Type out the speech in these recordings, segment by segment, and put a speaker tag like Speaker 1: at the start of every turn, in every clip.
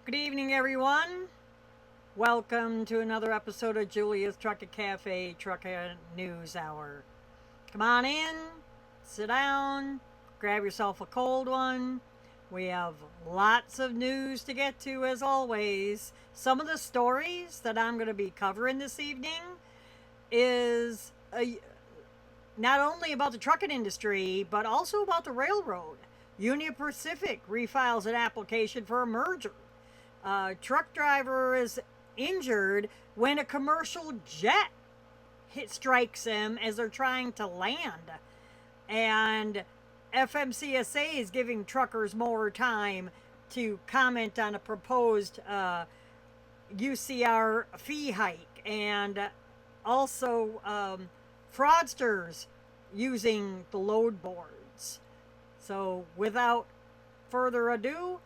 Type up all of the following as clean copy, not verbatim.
Speaker 1: Good evening, everyone. Welcome to another episode of JuliasTruckingCafe Trucking News Hour. Come on in, sit down, grab yourself a cold one. We have lots of news to get to, as always. Some of the stories that I'm going to be covering this evening is not only about the trucking industry, but also about the railroad. Union Pacific refiles an application for a merger. Truck driver is injured when a commercial jet strikes him as they're trying to land. And FMCSA is giving truckers more time to comment on a proposed UCR fee hike. And also fraudsters using the load boards. So without further ado,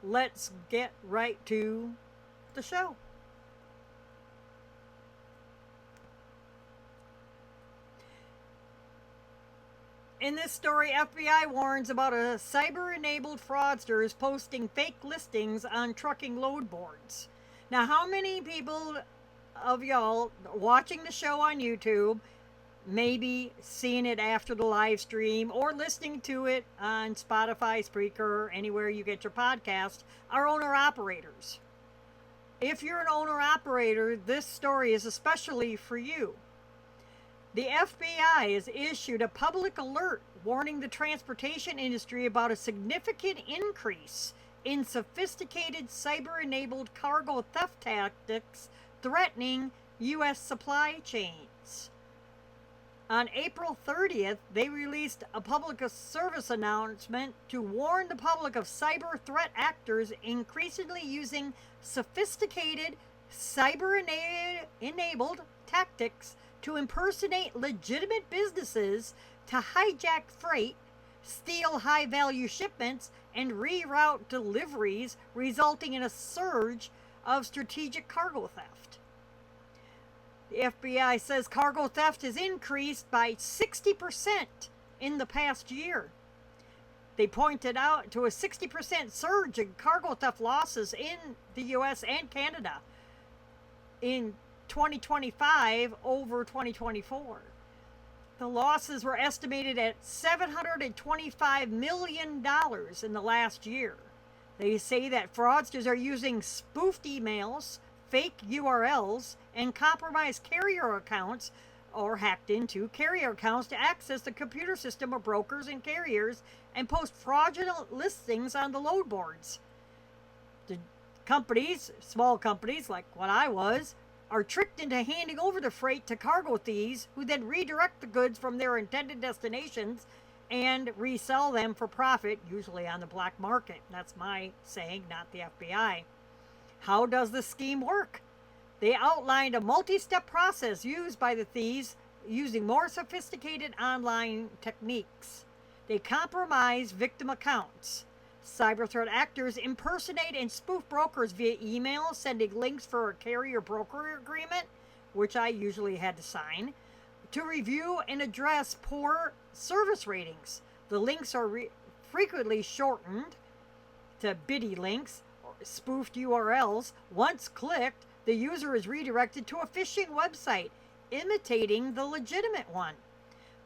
Speaker 1: let's get right to the show. In this story, FBI warns about a cyber-enabled fraudsters posting fake listings on trucking load boards. Now, how many people of y'all watching the show on YouTube, maybe seeing it after the live stream or listening to it on Spotify, Spreaker, anywhere you get your podcast, are owner-operators? If you're an owner-operator, this story is especially for you. The FBI has issued a public alert warning the transportation industry about a significant increase in sophisticated cyber-enabled cargo theft tactics threatening U.S. supply chains. On April 30th, they released a public service announcement to warn the public of cyber threat actors increasingly using sophisticated cyber-enabled tactics to impersonate legitimate businesses, to hijack freight, steal high-value shipments, and reroute deliveries, resulting in a surge of strategic cargo theft. The FBI says cargo theft has increased by 60% in the past year. They pointed out to a 60% surge in cargo theft losses in the U.S. and Canada in 2025 over 2024. The losses were estimated at $725 million in the last year. They say that fraudsters are using spoofed emails, fake URLs, and compromised carrier accounts or hacked into carrier accounts to access the computer system of brokers and carriers and post fraudulent listings on the load boards. The companies, small companies like what I was, are tricked into handing over the freight to cargo thieves who then redirect the goods from their intended destinations and resell them for profit, usually on the black market. That's my saying, not the FBI. How does the scheme work? They outlined a multi-step process used by the thieves using more sophisticated online techniques. They compromise victim accounts. Cyber threat actors impersonate and spoof brokers via email, sending links for a carrier broker agreement, which I usually had to sign, to review and address poor service ratings. The links are frequently shortened to biddy links, spoofed URLs. Once clicked, the user is redirected to a phishing website, imitating the legitimate one.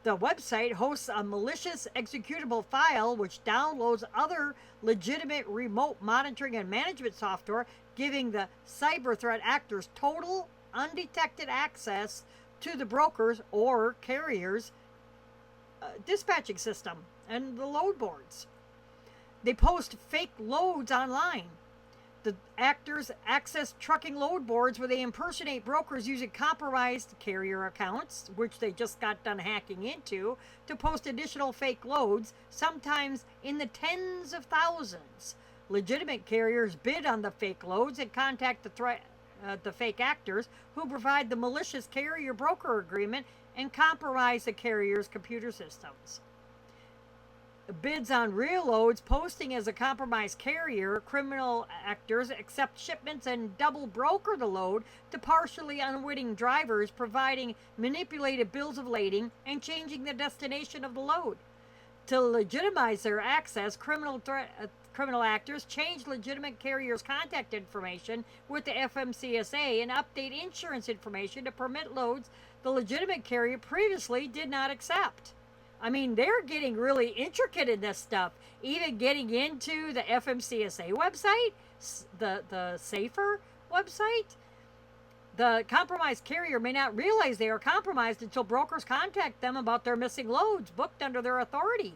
Speaker 1: The website hosts a malicious executable file which downloads other legitimate remote monitoring and management software, giving the cyber threat actors total undetected access to the brokers or carriers' dispatching system and the load boards. They post fake loads online. The actors access trucking load boards where they impersonate brokers using compromised carrier accounts, which they just got done hacking into, to post additional fake loads, sometimes in the tens of thousands. Legitimate carriers bid on the fake loads and contact the fake actors, who provide the malicious carrier broker agreement and compromise the carrier's computer systems. Bids on real loads, posting as a compromised carrier, criminal actors accept shipments and double broker the load to partially unwitting drivers, providing manipulated bills of lading and changing the destination of the load. To legitimize their access, criminal actors change legitimate carriers' contact information with the FMCSA and update insurance information to permit loads the legitimate carrier previously did not accept. I mean, they're getting really intricate in this stuff, even getting into the FMCSA website, the SAFER website. The compromised carrier may not realize they are compromised until brokers contact them about their missing loads booked under their authority,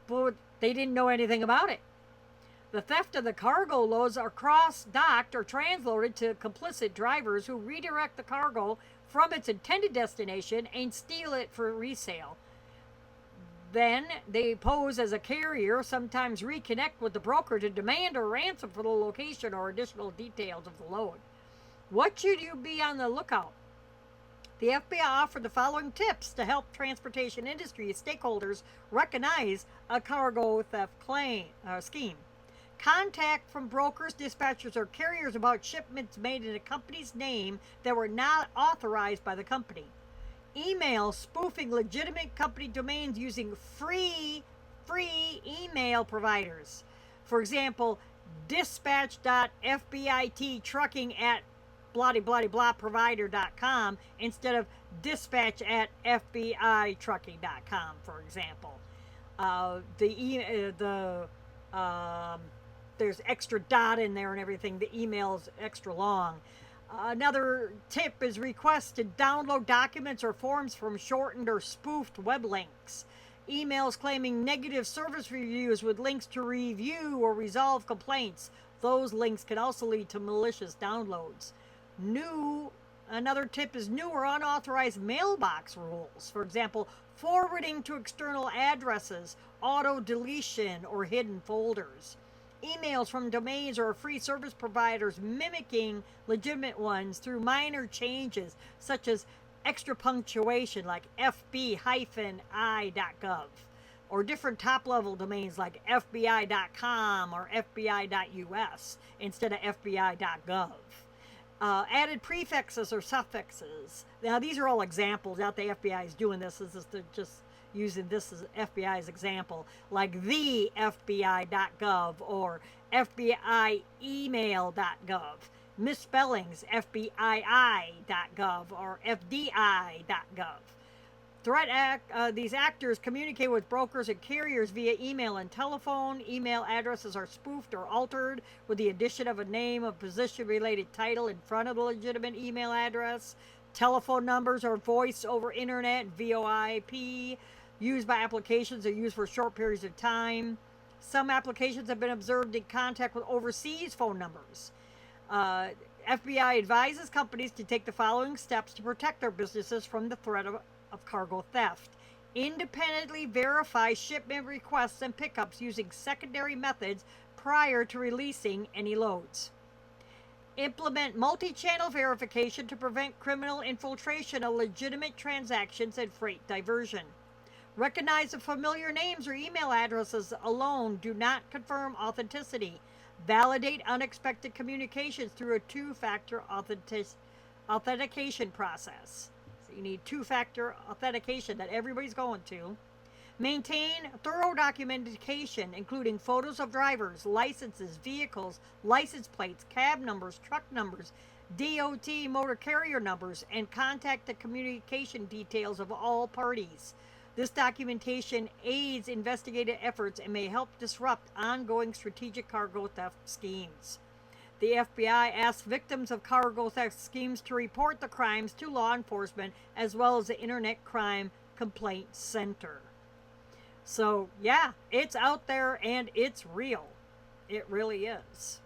Speaker 1: but they didn't know anything about it. The theft of the cargo loads are cross-docked or transloaded to complicit drivers who redirect the cargo from its intended destination and steal it for resale. Then they pose as a carrier, sometimes reconnect with the broker to demand a ransom for the location or additional details of the load. What should you be on the lookout? The FBI offered the following tips to help transportation industry stakeholders recognize a cargo theft scheme. Contact from brokers, dispatchers, or carriers about shipments made in a company's name that were not authorized by the company. Email spoofing legitimate company domains using free email providers. For example, dispatch.fbittrucking at blah-blah-blah provider.com instead of dispatch at fbitrucking.com, for example. There's extra dot in there and everything. The email's extra long. Another tip is request to download documents or forms from shortened or spoofed web links. Emails claiming negative service reviews with links to review or resolve complaints. Those links can also lead to malicious downloads. Another tip is new or unauthorized mailbox rules. For example, forwarding to external addresses, auto deletion, or hidden folders. Emails from domains or free service providers mimicking legitimate ones through minor changes, such as extra punctuation like fb-i.gov, or different top-level domains like fbi.com or fbi.us instead of fbi.gov. Added prefixes or suffixes. Now, these are all examples. Not the FBI is doing this. This is just using this as FBI's example, like the FBI.gov or FBIemail.gov. Misspellings, FBII.gov or FDI.gov. These actors communicate with brokers and carriers via email and telephone. Email addresses are spoofed or altered with the addition of a name of position-related title in front of the legitimate email address. Telephone numbers or voice over internet, VoIP, used by applications are used for short periods of time. Some applications have been observed in contact with overseas phone numbers. FBI advises companies to take the following steps to protect their businesses from the threat of cargo theft. Independently verify shipment requests and pickups using secondary methods prior to releasing any loads. Implement multi-channel verification to prevent criminal infiltration of legitimate transactions and freight diversion. Recognize that familiar names or email addresses alone do not confirm authenticity. Validate unexpected communications through a two-factor authentication process. So you need two-factor authentication that everybody's going to. Maintain thorough documentation, including photos of drivers, licenses, vehicles, license plates, cab numbers, truck numbers, DOT motor carrier numbers, and contact and communication details of all parties. This documentation aids investigative efforts and may help disrupt ongoing strategic cargo theft schemes. The FBI asks victims of cargo theft schemes to report the crimes to law enforcement as well as the Internet Crime Complaint Center. So, yeah, it's out there and it's real. It really is.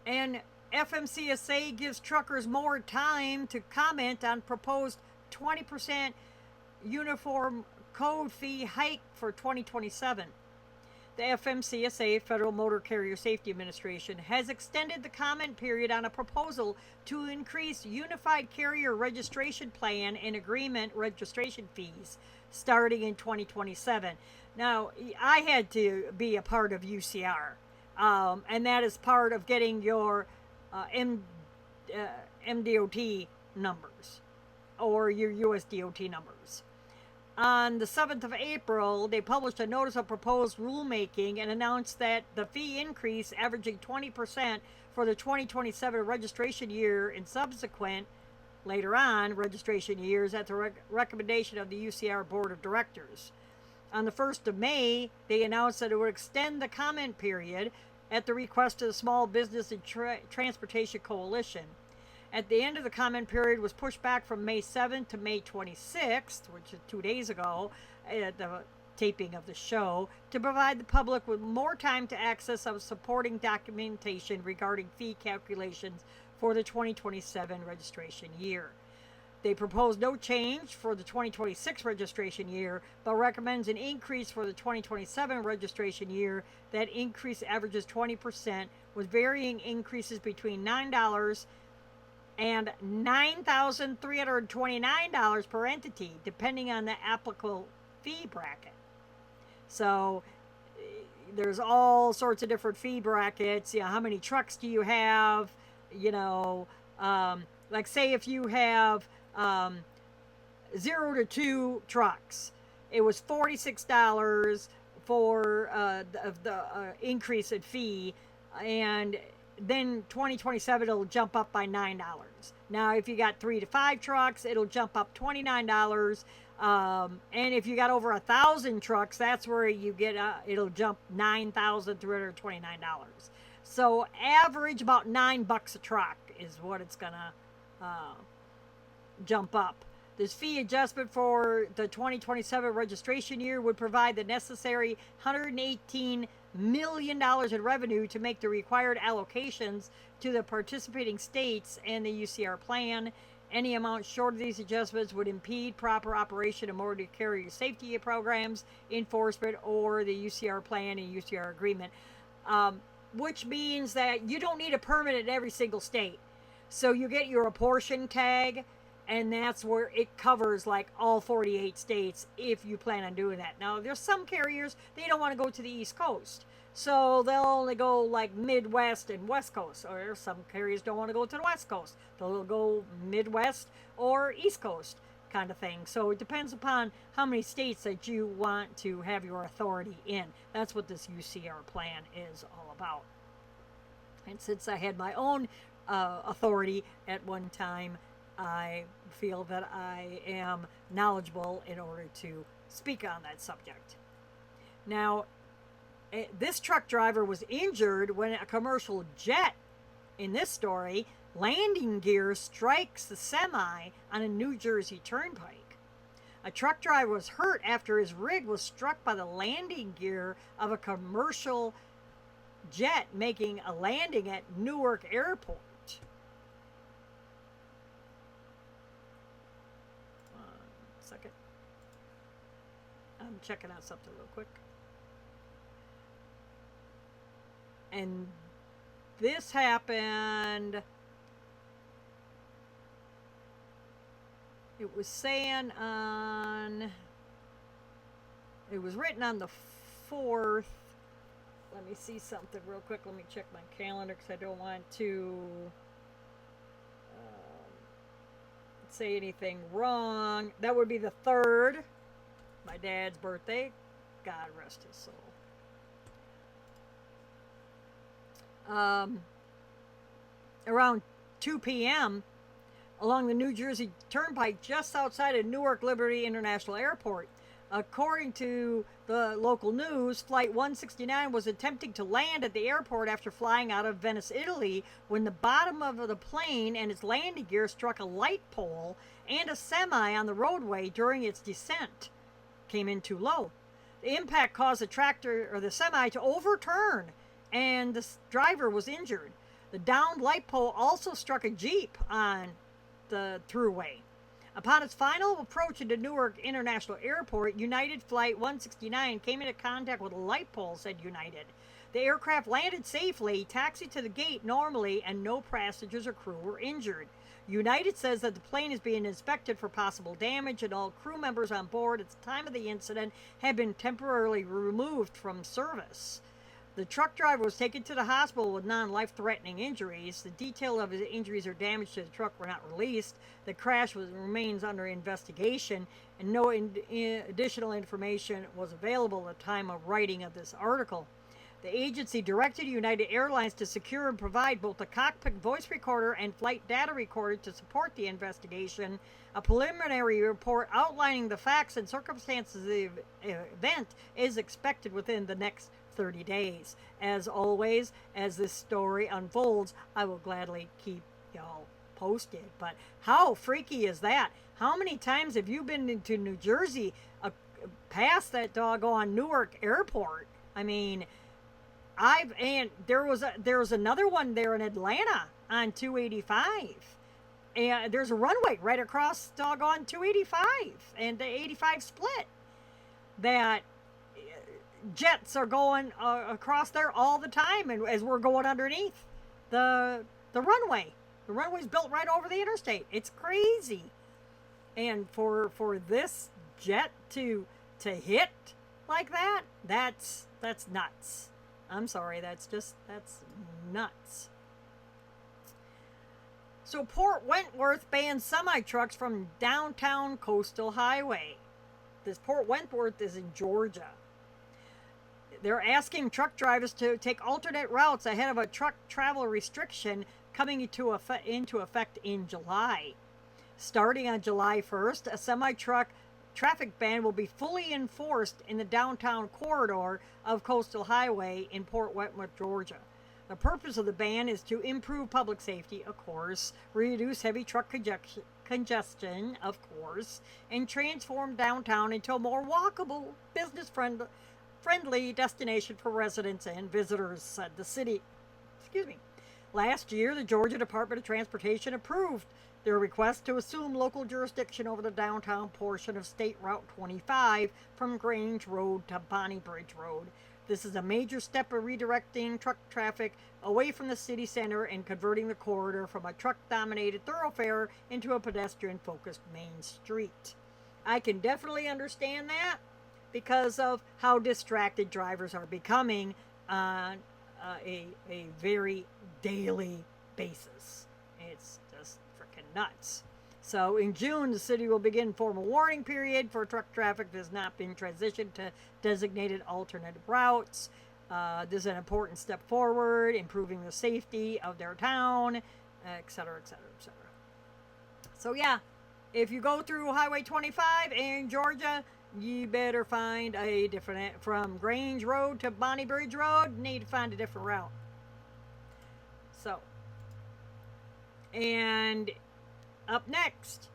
Speaker 1: And FMCSA gives truckers more time to comment on proposed 20% uniform code fee hike for 2027. The FMCSA, Federal Motor Carrier Safety Administration, has extended the comment period on a proposal to increase Unified Carrier Registration Plan and Agreement registration fees starting in 2027. Now, I had to be a part of UCR, and that is part of getting your MDOT numbers. or your USDOT numbers. On the 7th of April, they published a notice of proposed rulemaking and announced that the fee increase, averaging 20% for the 2027 registration year and subsequent, later on, registration years, at the recommendation of the UCR Board of Directors. On the 1st of May, they announced that it would extend the comment period at the request of the Small Business and Transportation Coalition. At the end of the comment period was pushed back from May 7th to May 26th, which is 2 days ago, at the taping of the show, to provide the public with more time to access some supporting documentation regarding fee calculations for the 2027 registration year. They propose no change for the 2026 registration year, but recommends an increase for the 2027 registration year. That increase averages 20%, with varying increases between $9 and $9,329 per entity, depending on the applicable fee bracket. So there's all sorts of different fee brackets. You know, how many trucks do you have? You know, like say if you have 0 to 2 trucks, it was $46 for the increase in fee, and then 2027 it'll jump up by $9. Now if you got 3 to 5 trucks, it'll jump up $29. And if you got over 1,000 trucks, that's where you get it'll jump $9,329. So average about $9 a truck is what it's gonna jump up. This fee adjustment for the 2027 registration year would provide the necessary $118 million in revenue to make the required allocations to the participating states and the UCR plan. Any amount short of these adjustments would impede proper operation of motor carrier safety programs, enforcement, or the UCR plan and UCR agreement, which means that you don't need a permit in every single state. So you get your apportion tag, and that's where it covers like all 48 states if you plan on doing that. Now, there's some carriers, they don't want to go to the East Coast. So they'll only go like Midwest and West Coast. Or some carriers don't want to go to the West Coast. They'll go Midwest or East Coast kind of thing. So it depends upon how many states that you want to have your authority in. That's what this UCR plan is all about. And since I had my own authority at one time, I feel that I am knowledgeable in order to speak on that subject. Now, this truck driver was injured when a commercial jet, in this story, landing gear strikes the semi on a New Jersey turnpike. A truck driver was hurt after his rig was struck by the landing gear of a commercial jet making a landing at Newark Airport. Second. I'm checking out something real quick. And this happened, it was saying on, it was written on the 4th. Let me see something real quick. Let me check my calendar because I don't want to say anything wrong. That would be the 3rd, my dad's birthday. God rest his soul. Around 2 p.m. along the New Jersey Turnpike just outside of Newark Liberty International Airport. According to the local news, Flight 169 was attempting to land at the airport after flying out of Venice, Italy, when the bottom of the plane and its landing gear struck a light pole and a semi on the roadway during its descent. Came in too low. The impact caused the tractor or the semi to overturn, and the driver was injured. The downed light pole also struck a Jeep on the throughway. Upon its final approach into Newark International Airport, United Flight 169 came into contact with a light pole, said United. The aircraft landed safely, taxied to the gate normally, and no passengers or crew were injured. United says that the plane is being inspected for possible damage, and all crew members on board at the time of the incident had been temporarily removed from service. The truck driver was taken to the hospital with non-life-threatening injuries. The detail of his injuries or damage to the truck were not released. The crash remains under investigation, and no additional information was available at the time of writing of this article. The agency directed United Airlines to secure and provide both a cockpit voice recorder and flight data recorder to support the investigation. A preliminary report outlining the facts and circumstances of the event is expected within the next 30 days. As always, as this story unfolds, I will gladly keep y'all posted. But how freaky is that? How many times have you been into New Jersey past that doggone Newark airport? I mean, there was another one there in Atlanta on 285. And there's a runway right across doggone 285 and the 85 split that jets are going across there all the time, and as we're going underneath the runway. The runway's built right over the interstate. It's crazy. And for this jet to hit like that, that's nuts. I'm sorry, that's nuts. So Port Wentworth bans semi-trucks from downtown coastal highway. This Port Wentworth is in Georgia. They're asking truck drivers to take alternate routes ahead of a truck travel restriction coming into effect in July. Starting on July 1st, a semi-truck traffic ban will be fully enforced in the downtown corridor of Coastal Highway in Port Wentworth, Georgia. The purpose of the ban is to improve public safety, of course, reduce heavy truck congestion, of course, and transform downtown into a more walkable, business-friendly destination for residents and visitors, said the city. Last year, the Georgia Department of Transportation approved their request to assume local jurisdiction over the downtown portion of State Route 25 from Grange Road to Bonnie Bridge Road. This is a major step of redirecting truck traffic away from the city center and converting the corridor from a truck-dominated thoroughfare into a pedestrian-focused main street. I can definitely understand that because of how distracted drivers are becoming on a very daily basis. It's just freaking nuts. So in June, the city will begin formal warning period for truck traffic that has not been transitioned to designated alternative routes. This is an important step forward, improving the safety of their town, etc., etc., etc. So yeah, if you go through Highway 25 in Georgia, you better find a different, from Grange Road to Bonnie Bridge Road, need to find a different route. So, and up next,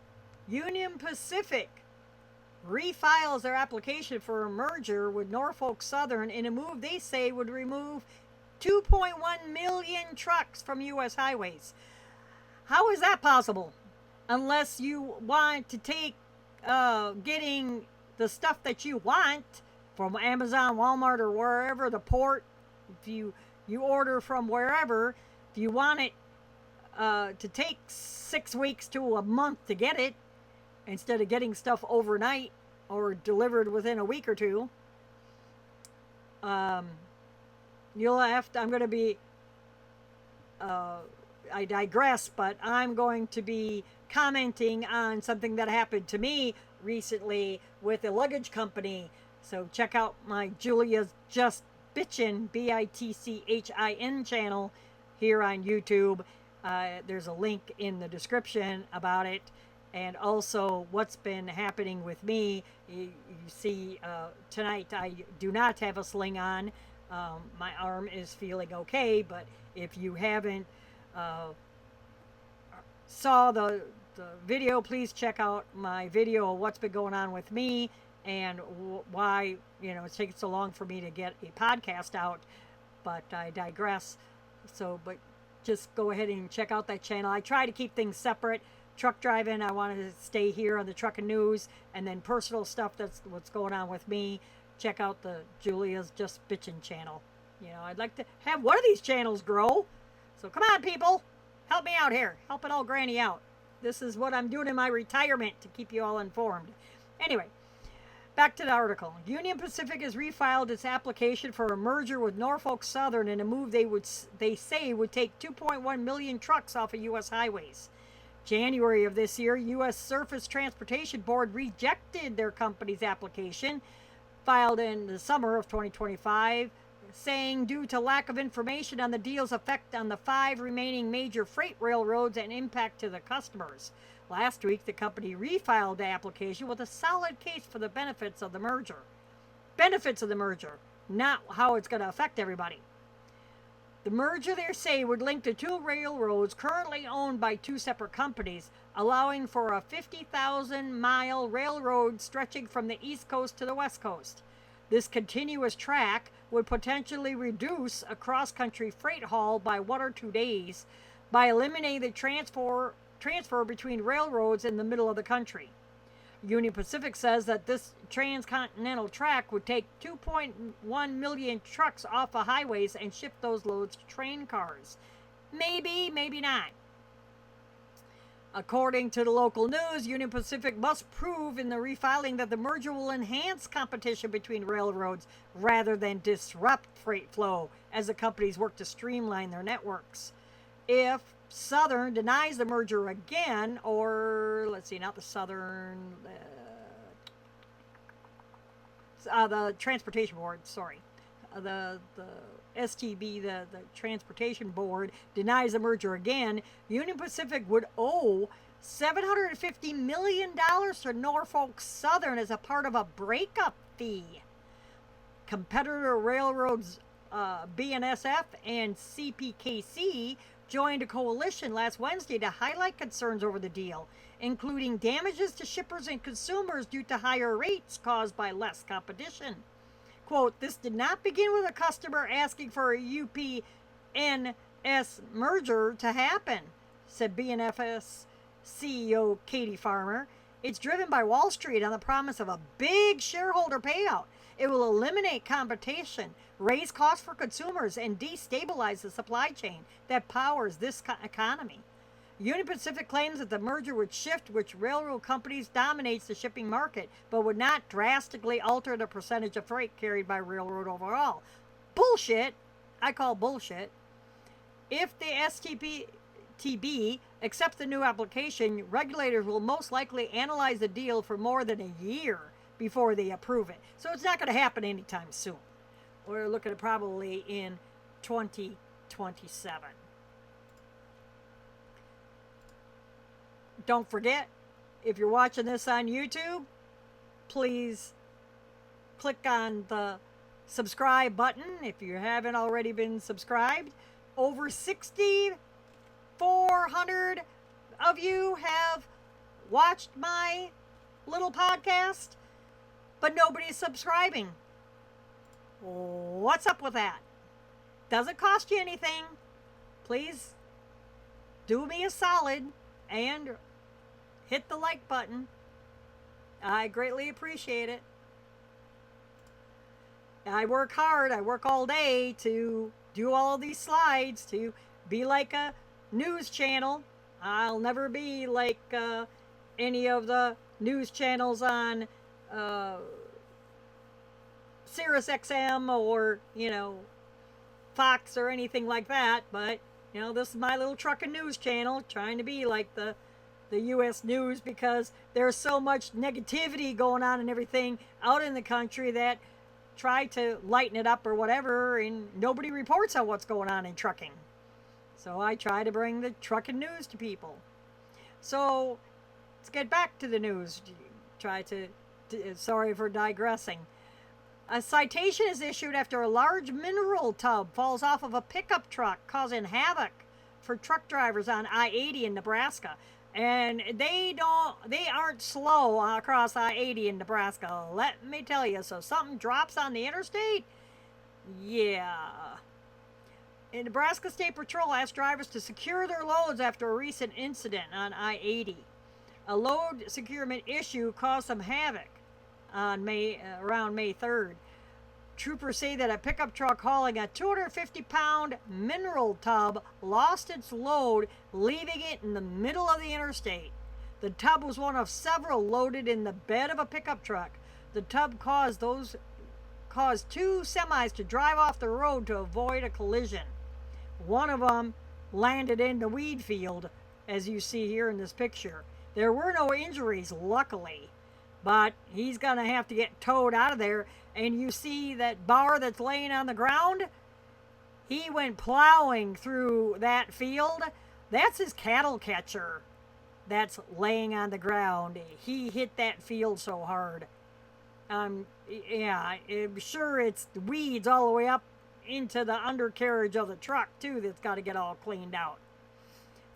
Speaker 1: Union Pacific refiles their application for a merger with Norfolk Southern in a move they say would remove 2.1 million trucks from U.S. highways. How is that possible? Unless you want to take getting the stuff that you want from Amazon, Walmart, or wherever, the port, if you order from wherever, if you want it to take 6 weeks to a month to get it, instead of getting stuff overnight or delivered within a week or two, you'll have to, I'm going to be, I digress, but I'm going to be commenting on something that happened to me recently with a luggage company. So check out my Julia's Just Bitchin', BITCHIN channel here on YouTube. There's a link in the description about it, and also what's been happening with me. You see, tonight I do not have a sling on. My arm is feeling okay, but if you haven't saw the video, please check out my video of what's been going on with me and why it's taken so long for me to get a podcast out. But I digress. So, but just go ahead and check out that channel. I try to keep things separate. Truck driving, I want to stay here on the trucking news, and then personal stuff, that's what's going on with me. Check out the Julia's Just Bitchin' channel. I'd like to have one of these channels grow. So come on, people, help me out here, helping old granny out. This is what I'm doing in my retirement to keep you all informed. Anyway, Back to the article. Union Pacific has refiled its application for a merger with Norfolk Southern in a move they say would take 2.1 million trucks off of U.S. highways. January of this year, U.S. Surface Transportation Board rejected their company's application, filed in the summer of 2025, saying due to lack of information on the deal's effect on the 5 remaining major freight railroads and impact to the customers. Last week, the company refiled the application with a solid case for the benefits of the merger. Benefits of the merger, not how it's going to affect everybody. The merger, they say, would link the 2 railroads currently owned by 2 separate companies, allowing for a 50,000-mile railroad stretching from the East Coast to the West Coast. This continuous track would potentially reduce a cross-country freight haul by 1 or 2 days by eliminating the transfer between railroads in the middle of the country. Union Pacific says that this transcontinental track would take 2.1 million trucks off of highways and shift those loads to train cars. Maybe, maybe not. According to the local news, Union Pacific must prove in the refiling that the merger will enhance competition between railroads rather than disrupt freight flow as the companies work to streamline their networks. If Southern denies the merger again, or let's see, not the Southern, the Transportation Board, sorry, the STB, the Transportation Board denies the merger again, Union Pacific would owe $750 million to Norfolk Southern as a part of a breakup fee. Competitor railroads BNSF and CPKC joined a coalition last Wednesday to highlight concerns over the deal, including damages to shippers and consumers due to higher rates caused by less competition. Quote, this did not begin with a customer asking for a UP-NS merger to happen, said BNSF CEO Katie Farmer. It's driven by Wall Street on the promise of a big shareholder payout. It will eliminate competition, raise costs for consumers, and destabilize the supply chain that powers this economy. Union Pacific claims that the merger would shift which railroad companies dominates the shipping market, but would not drastically alter the percentage of freight carried by railroad overall. Bullshit. I call bullshit. If the STB accepts the new application, regulators will most likely analyze the deal for more than a year before they approve it. So it's not going to happen anytime soon. We're looking at probably in 2027. Don't forget, if you're watching this on YouTube, please click on the subscribe button if you haven't already been subscribed. Over 6,400 of you have watched my little podcast, but nobody's subscribing. What's up with that? Doesn't cost you anything. Please do me a solid and hit the like button. I greatly appreciate it. I work hard. I work all day to do all of these slides, to be like a news channel. I'll never be like any of the news channels on Sirius XM or, Fox or anything like that. But, this is my little trucking news channel, trying to be like the U.S. news, because there's so much negativity going on and everything out in the country that try to lighten it up or whatever, and nobody reports on what's going on in trucking. So I try to bring the trucking news to people. So let's get back to the news. Sorry for digressing. A citation is issued after a large mineral tub falls off of a pickup truck, causing havoc for truck drivers on I-80 in Nebraska. And they aren't slow across I-80 in Nebraska, let me tell you. So something drops on the interstate? Yeah. And Nebraska State Patrol asked drivers to secure their loads after a recent incident on I-80. A load securement issue caused some havoc on around May 3rd. Troopers say that a pickup truck hauling a 250-pound mineral tub lost its load, leaving it in the middle of the interstate. The tub was one of several loaded in the bed of a pickup truck. The tub caused two semis to drive off the road to avoid a collision. One of them landed in the weed field, as you see here in this picture. There were no injuries, luckily, but he's going to have to get towed out of there. And you see that bar that's laying on the ground? He went plowing through that field. That's his cattle catcher that's laying on the ground. He hit that field so hard. Yeah, I'm sure it's weeds all the way up into the undercarriage of the truck, too, that's got to get all cleaned out.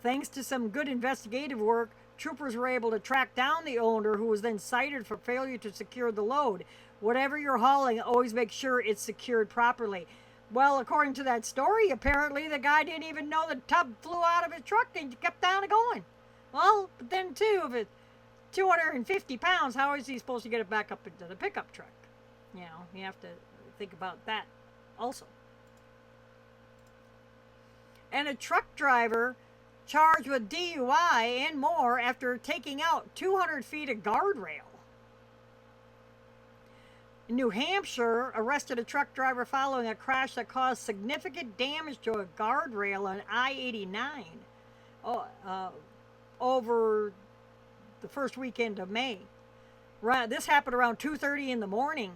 Speaker 1: Thanks to some good investigative work, troopers were able to track down the owner, who was then cited for failure to secure the load. Whatever you're hauling, always make sure it's secured properly. Well, according to that story, apparently the guy didn't even know the tub flew out of his truck and kept on going. Well, but then, too, if it's 250 pounds, how is he supposed to get it back up into the pickup truck? You know, you have to think about that also. And a truck driver charged with DUI and more after taking out 200 feet of guardrail. In New Hampshire, arrested a truck driver following a crash that caused significant damage to a guardrail on I-89 over the first weekend of May. This happened around 2:30 in the morning,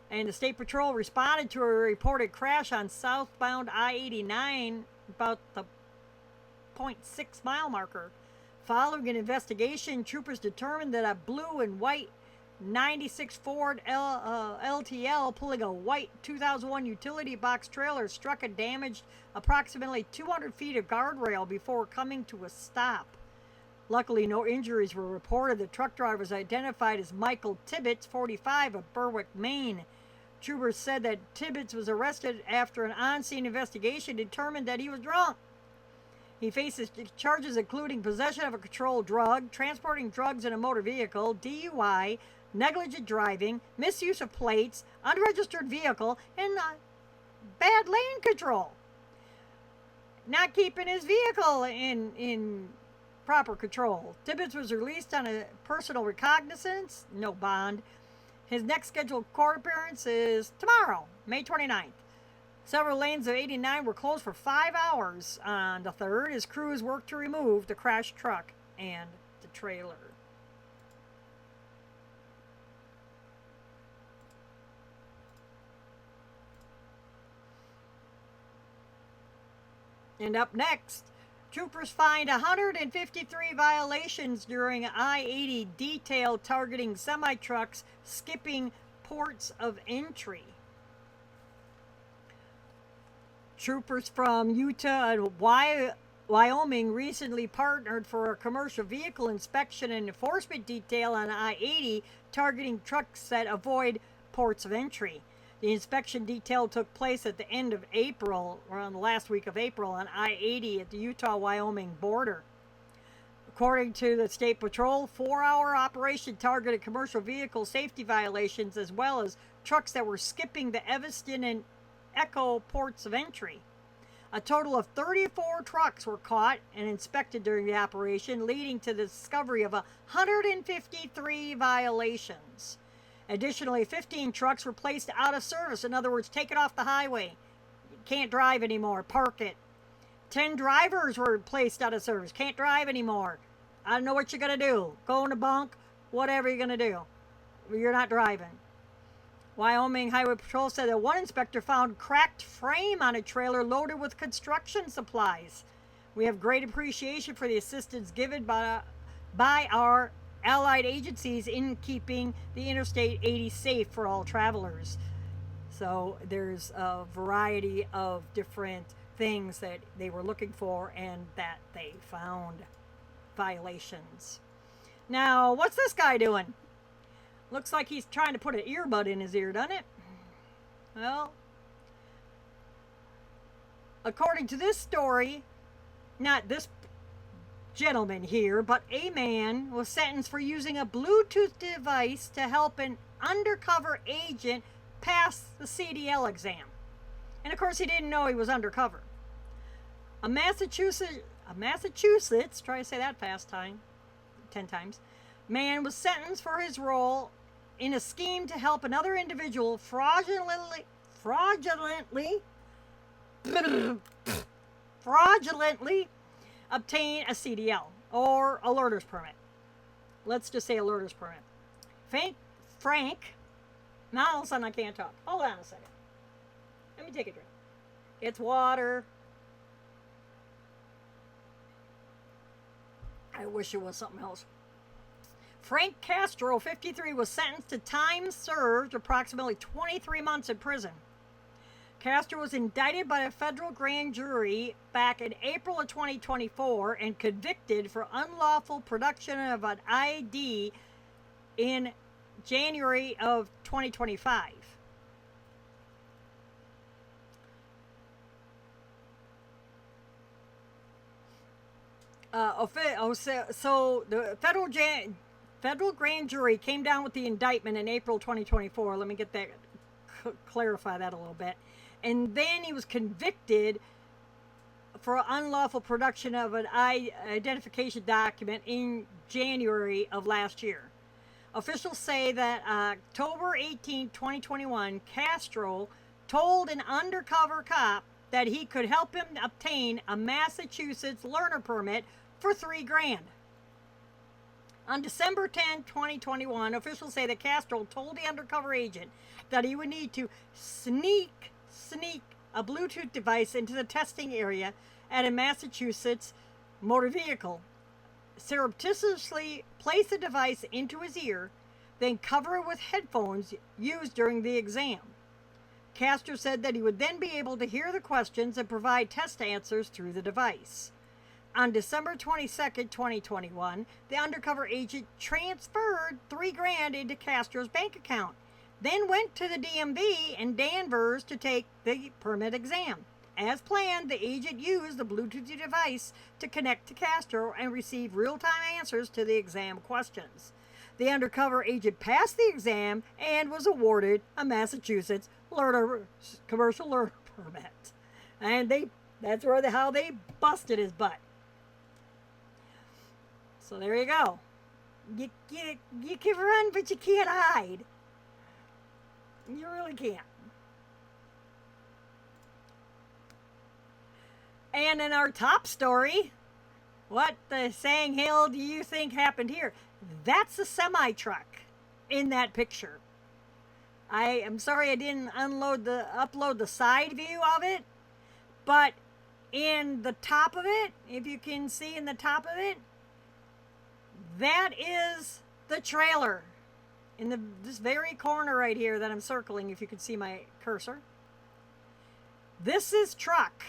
Speaker 1: and the State Patrol responded to a reported crash on southbound I-89 about the 0.6 mile marker. Following an investigation, troopers determined that a blue and white 96 Ford LTL pulling a white 2001 utility box trailer struck and damaged approximately 200 feet of guardrail before coming to a stop. Luckily, no injuries were reported. The truck driver was identified as Michael Tibbetts, 45, of Berwick, Maine. Troopers said that Tibbetts was arrested after an on-scene investigation determined that he was drunk. He faces charges including possession of a controlled drug, transporting drugs in a motor vehicle, DUI, negligent driving, misuse of plates, unregistered vehicle, and bad lane control. Not keeping his vehicle in proper control. Tibbetts was released on a personal recognizance, no bond. His next scheduled court appearance is tomorrow, May 29th. Several lanes of 89 were closed for 5 hours on the 3rd as crews worked to remove the crashed truck and the trailer. And up next, troopers find 153 violations during I-80 detail targeting semi-trucks skipping ports of entry. Troopers from Utah and Wyoming recently partnered for a commercial vehicle inspection and enforcement detail on I-80 targeting trucks that avoid ports of entry. The inspection detail took place at the end of April, around the last week of April, on I-80 at the Utah-Wyoming border. According to the State Patrol, 4-hour operation targeted commercial vehicle safety violations as well as trucks that were skipping the Evanston and Echo ports of entry. A total of 34 trucks were caught and inspected during the operation, leading to the discovery of 153 violations. Additionally, 15 trucks were placed out of service. In other words, taken off the highway. You can't drive anymore. Park it. 10 drivers were placed out of service. Can't drive anymore. I don't know what you're going to do. Go in the bunk. Whatever you're going to do. You're not driving. Wyoming Highway Patrol said that one inspector found cracked frame on a trailer loaded with construction supplies. We have great appreciation for the assistance given by our allied agencies in keeping the Interstate 80 safe for all travelers. So there's a variety of different things that they were looking for and that they found violations. Now, what's this guy doing? Looks like he's trying to put an earbud in his ear, doesn't it? Well, according to this story, not this gentleman here, but a man was sentenced for using a Bluetooth device to help an undercover agent pass the CDL exam. And of course, he didn't know he was undercover. A Massachusetts, try to say that fast 10 times, man was sentenced for his role in a scheme to help another individual fraudulently fraudulently obtain a CDL or a learner's permit. Let's just say a learner's permit. Frank, now all of a sudden I can't talk. Hold on a second. Let me take a drink. It's water. I wish it was something else. Frank Castro, 53, was sentenced to time served, approximately 23 months in prison. Castro was indicted by a federal grand jury back in April of 2024 and convicted for unlawful production of an ID in January of 2025. So the federal grand jury came down with the indictment in April 2024. Let me get that, clarify that a little bit. And then he was convicted for unlawful production of an identification document in January of last year. Officials say that October 18, 2021, Castro told an undercover cop that he could help him obtain a Massachusetts learner permit for $3,000. On December 10, 2021, officials say that Castro told the undercover agent that he would need to sneak a Bluetooth device into the testing area at a Massachusetts motor vehicle, surreptitiously place the device into his ear, then cover it with headphones used during the exam. Castro said that he would then be able to hear the questions and provide test answers through the device. On December 22nd, 2021, the undercover agent transferred $3,000 into Castro's bank account, then went to the DMV in Danvers to take the permit exam. As planned, the agent used the Bluetooth device to connect to Castro and receive real-time answers to the exam questions. The undercover agent passed the exam and was awarded a Massachusetts commercial learner permit. And that's how they busted his butt. So there you go. You can run, but you can't hide. You really can't. And in our top story, what the sang hell do you think happened here? That's a semi-truck in that picture. I am sorry I didn't upload the side view of it, but in the top of it, if you can see in the top of it, that is the trailer in this very corner right here that I'm circling, if you can see my cursor. This is truck.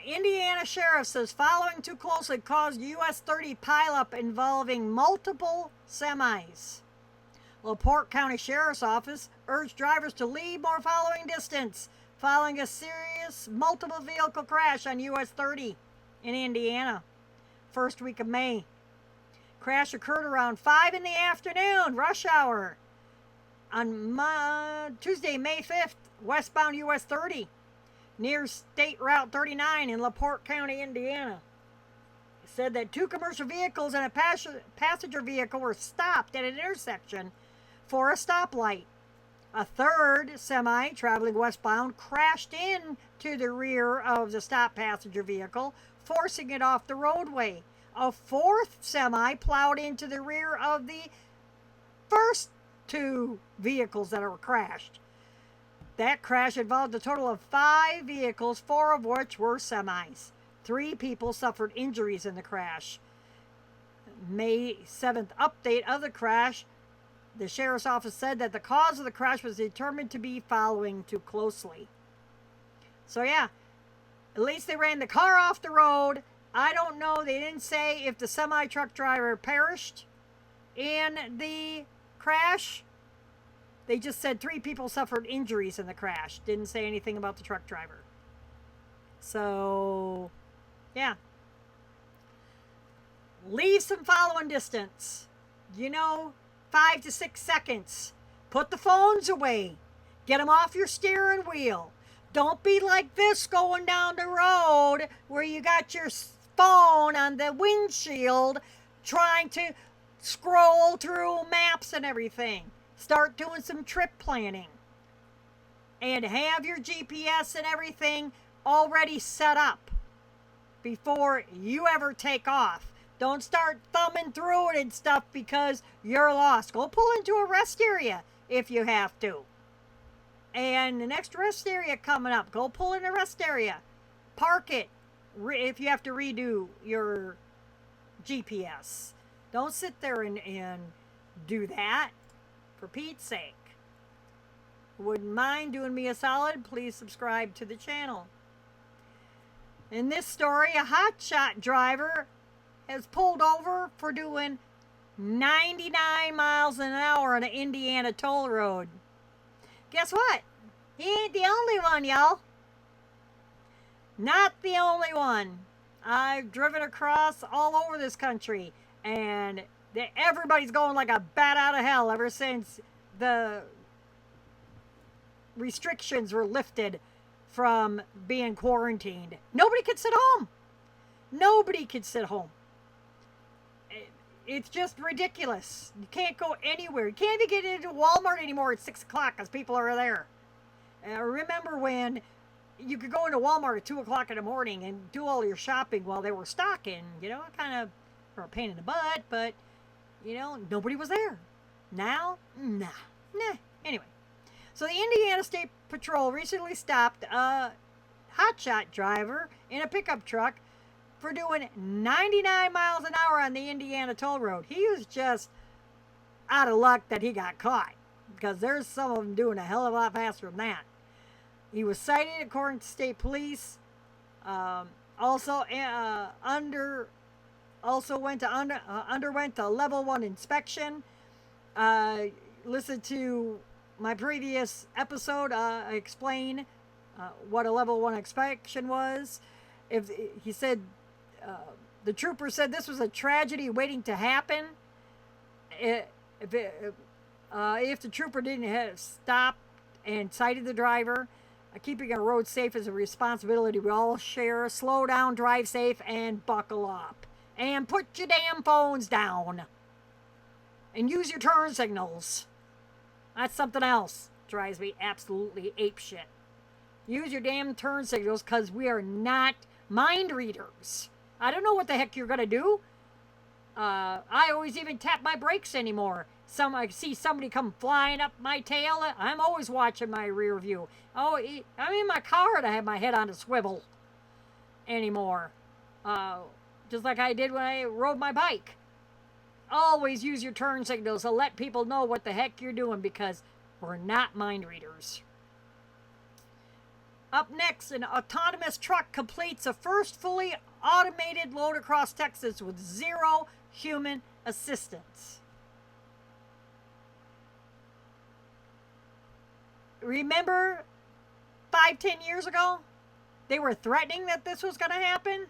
Speaker 1: Indiana Sheriff says following too closely caused US 30 pileup involving multiple semis. LaPorte County Sheriff's Office urged drivers to leave more following distance following a serious multiple vehicle crash on US 30 in Indiana. First week of May. Crash occurred around 5 in the afternoon, rush hour, on Tuesday, May 5th, westbound US 30, near State Route 39 in LaPorte County, Indiana. It said that 2 commercial vehicles and a passenger vehicle were stopped at an intersection for a stoplight. A third semi traveling westbound crashed into the rear of the stopped passenger vehicle, forcing it off the roadway. A fourth semi plowed into the rear of the first 2 vehicles that were crashed. That crash involved a total of 5 vehicles, 4 of which were semis. 3 people suffered injuries in the crash. May 7th update of the crash. The sheriff's office said that the cause of the crash was determined to be following too closely. So yeah, at least they ran the car off the road. I don't know. They didn't say if the semi-truck driver perished in the crash. They just said 3 people suffered injuries in the crash. Didn't say anything about the truck driver. So, yeah. Leave some following distance. 5 to 6 seconds. Put the phones away. Get them off your steering wheel. Don't be like this going down the road where you got your phone on the windshield trying to scroll through maps and everything. Start doing some trip planning. And have your GPS and everything already set up before you ever take off. Don't start thumbing through it and stuff because you're lost. Go pull into a rest area if you have to. And the next rest area coming up, go pull in a rest area. Park it if you have to redo your GPS. Don't sit there and do that. For Pete's sake. Wouldn't mind doing me a solid, please subscribe to the channel. In this story, a hotshot driver has pulled over for doing 99 miles an hour on an Indiana toll road. Guess what? He ain't the only one, y'all. Not the only one. I've driven across all over this country, and everybody's going like a bat out of hell ever since the restrictions were lifted from being quarantined. Nobody could sit home. Nobody could sit home. It's just ridiculous. You can't go anywhere. You can't even get into Walmart anymore at 6 o'clock because people are there. Remember when you could go into Walmart at 2 o'clock in the morning and do all your shopping while they were stocking? You know, kind of a pain in the butt, but, you know, nobody was there. Now, nah. Anyway. So the Indiana State Patrol recently stopped a hotshot driver in a pickup truck for doing 99 miles an hour on the Indiana toll road. He was just out of luck that he got caught, because there's some of them doing a hell of a lot faster than that. He was cited according to state police. Underwent a level 1 inspection. Listen to my previous episode, I explain what a level 1 inspection was. If he said, the trooper said this was a tragedy waiting to happen. If the trooper didn't have stopped and cited the driver, keeping our road safe is a responsibility we all share. Slow down, drive safe, and buckle up. And put your damn phones down. And use your turn signals. That's something else. Drives me absolutely apeshit. Use your damn turn signals, because we are not mind readers. I don't know what the heck you're going to do. I always even tap my brakes anymore. I see somebody come flying up my tail. I'm always watching my rear view. Oh, I'm in my car and I have my head on a swivel anymore. Just like I did when I rode my bike. Always use your turn signals to let people know what the heck you're doing, because we're not mind readers. Up next, an autonomous truck completes a first fully automated load across Texas with 0 human assistance. Remember 5-10 years ago, they were threatening that this was going to happen?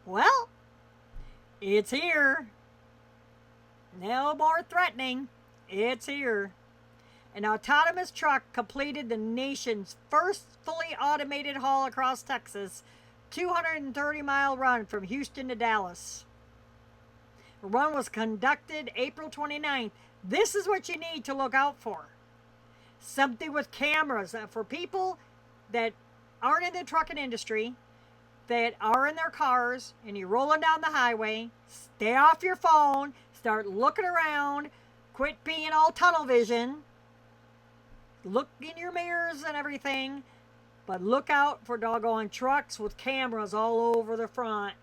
Speaker 1: Well, it's here. No more threatening. It's here. An autonomous truck completed the nation's first fully automated haul across Texas, 230-mile run from Houston to Dallas. The run was conducted April 29th. This is what you need to look out for. Something with cameras. For people that aren't in the trucking industry, that are in their cars, and you're rolling down the highway, stay off your phone. Start looking around. Quit being all tunnel vision. Look in your mirrors and everything. But look out for doggone trucks with cameras all over the front.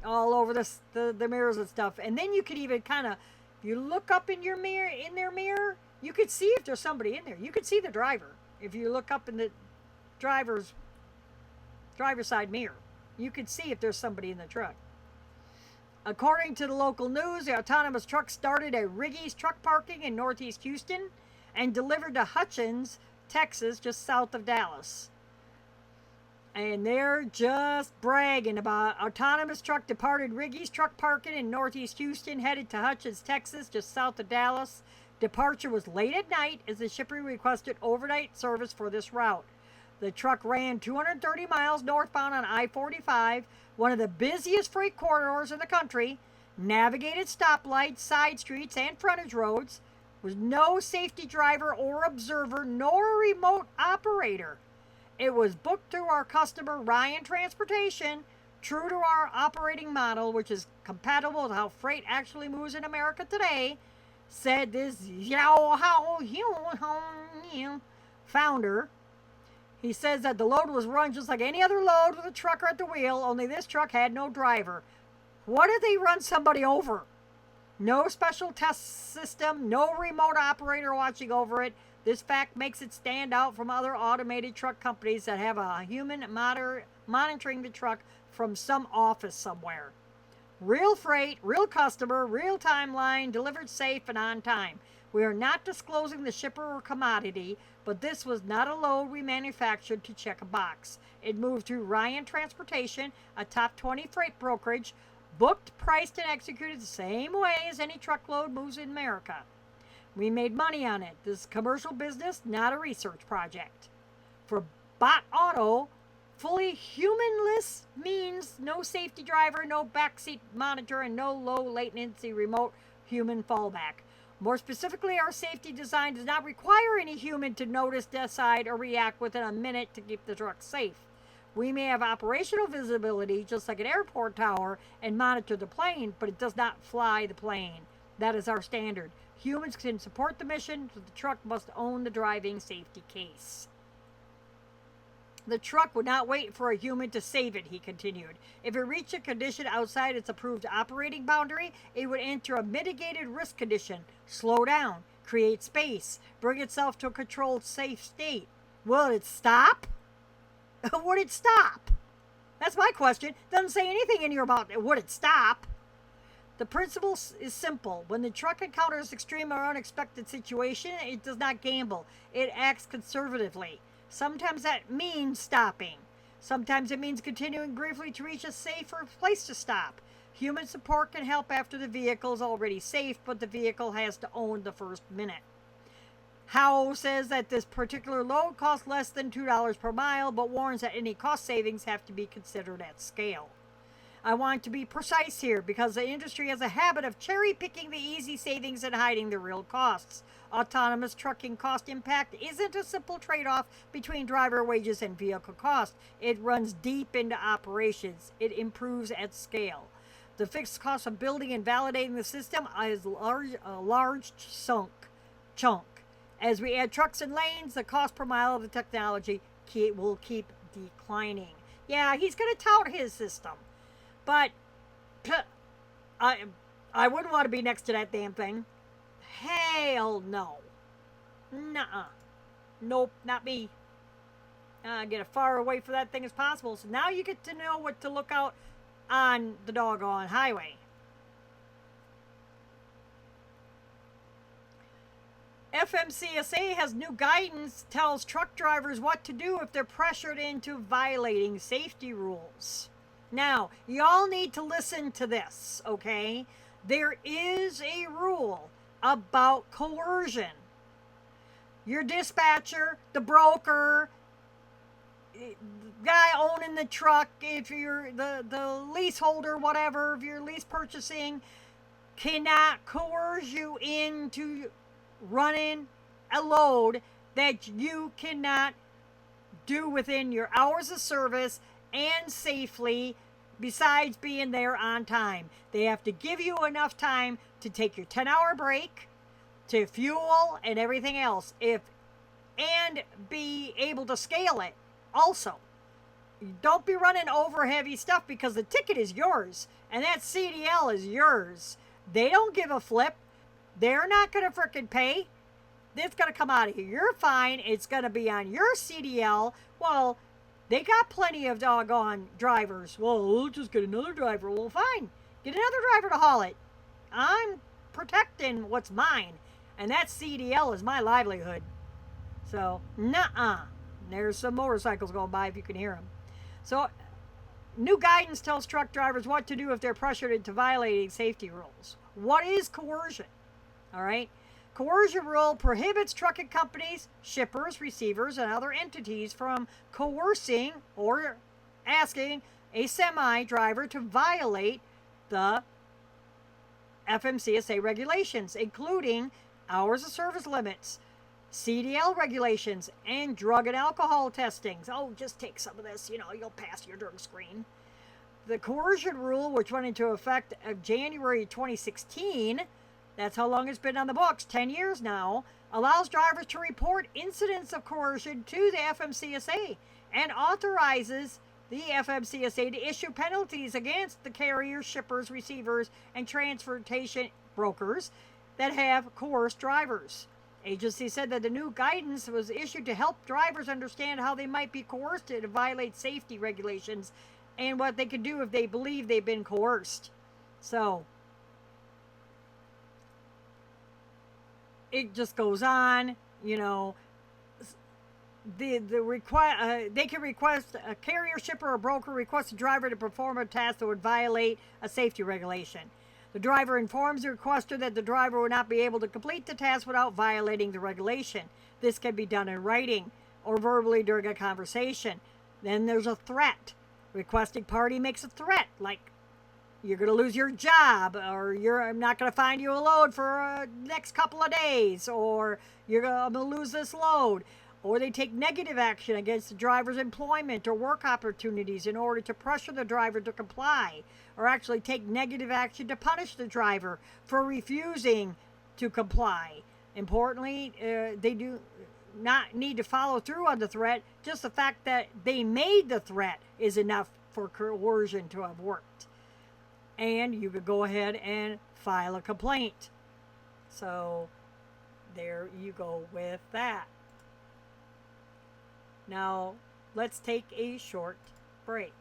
Speaker 1: All over the mirrors and stuff. And then you could even kind of, if you look up in your mirror, in their mirror, you could see if there's somebody in there. You could see the driver. If you look up in the driver's side mirror, you could see if there's somebody in the truck. According to the local news, the autonomous truck started at Riggy's truck parking in northeast Houston and delivered to Hutchins, Texas, just south of Dallas. And they're just bragging about autonomous truck departed Riggy's truck parking in northeast Houston, headed to Hutchins, Texas, just south of Dallas. Departure was late at night as the shipper requested overnight service for this route. The truck ran 230 miles northbound on I-45, one of the busiest freight corridors in the country. navigated stoplights, side streets, and frontage roads, with no safety driver or observer nor remote operator. It was booked through our customer Ryan Transportation, true to our operating model, which is compatible with how freight actually moves in America today, said this founder. He says that the load was run just like any other load with a trucker at the wheel, only this truck had no driver. What if they run somebody over? No special test system, no remote operator watching over it. This fact makes it stand out from other automated truck companies that have a human monitoring the truck from some office somewhere. Real freight, real customer, real timeline, delivered safe and on time. We are not disclosing the shipper or commodity, but this was not a load we manufactured to check a box. It moved through Ryan Transportation, a top 20 freight brokerage, booked, priced, and executed the same way as any truckload moves in America. We made money on it. This is commercial business, not a research project. For Bot Auto, fully humanless means no safety driver, no backseat monitor, and no low latency remote human fallback. More specifically, our safety design does not require any human to notice, decide, or react within a minute to keep the truck safe. We may have operational visibility, just like an airport tower, and monitor the plane, but it does not fly the plane. That is our standard. Humans can support the mission, but the truck must own the driving safety case. The truck would not wait for a human to save it, he continued. If it reached a condition outside its approved operating boundary, it would enter a mitigated risk condition, slow down, create space, bring itself to a controlled, safe state. Will it stop? Would it stop? That's my question. Doesn't say anything in here about would it stop. The principle is simple. When the truck encounters extreme or unexpected situation, it does not gamble. It acts conservatively. Sometimes that means stopping. Sometimes it means continuing briefly to reach a safer place to stop. Human support can help after the vehicle is already safe, but the vehicle has to own the first minute. Howe says that this particular load costs less than $2 per mile, but warns that any cost savings have to be considered at scale. I want to be precise here because the industry has a habit of cherry-picking the easy savings and hiding the real costs. Autonomous trucking cost impact isn't a simple trade-off between driver wages and vehicle cost. It runs deep into operations. It improves at scale. The fixed cost of building and validating the system is a large chunk. As we add trucks and lanes, the cost per mile of the technology will keep declining. Yeah, he's going to tout his system. But I wouldn't want to be next to that damn thing. Hell no. Nuh-uh. Nope, not me. Get as far away from that thing as possible. So now you get to know what to look out on the doggone highway. FMCSA has new guidance, tells truck drivers what to do if they're pressured into violating safety rules. Now, y'all need to listen to this, okay? There is a rule about coercion. Your dispatcher, the broker, the guy owning the truck, if you're the leaseholder, whatever, if you're lease purchasing, cannot coerce you into running a load that you cannot do within your hours of service and safely, besides being there on time. They have to give you enough time to take your 10-hour break, to fuel and everything else, and be able to scale it also. Don't be running over heavy stuff because the ticket is yours and that CDL is yours. They don't give a flip. They're not going to frickin' pay. It's going to come out of here. You're fine. It's going to be on your CDL. Well, they got plenty of doggone drivers. Well, we'll just get another driver. Well, fine. Get another driver to haul it. I'm protecting what's mine. And that CDL is my livelihood. So, nuh-uh. There's some motorcycles going by if you can hear them. So, new guidance tells truck drivers what to do if they're pressured into violating safety rules. What is coercion? All right? Coercion rule prohibits trucking companies, shippers, receivers, and other entities from coercing or asking a semi driver to violate the FMCSA regulations, including hours of service limits, CDL regulations, and drug and alcohol testings. Oh, just take some of this, you'll pass your drug screen. The coercion rule, which went into effect of January 2016, that's how long it's been on the books, 10 years now, allows drivers to report incidents of coercion to the FMCSA and authorizes the FMCSA to issue penalties against the carriers, shippers, receivers, and transportation brokers that have coerced drivers. Agency said that the new guidance was issued to help drivers understand how they might be coerced to violate safety regulations and what they can do if they believe they've been coerced. So it just goes on, they can request a carrier, shipper, or broker request a driver to perform a task that would violate a safety regulation. The driver informs the requester that the driver will not be able to complete the task without violating the regulation. This can be done in writing or verbally during a conversation. Then there's a threat. Requesting party makes a threat, like you're going to lose your job, or I'm not going to find you a load for next couple of days, or you're going to lose this load. Or they take negative action against the driver's employment or work opportunities in order to pressure the driver to comply, or actually take negative action to punish the driver for refusing to comply. Importantly, they do not need to follow through on the threat. Just the fact that they made the threat is enough for coercion to have worked. And you could go ahead and file a complaint. So there you go with that. Now, let's take a short break.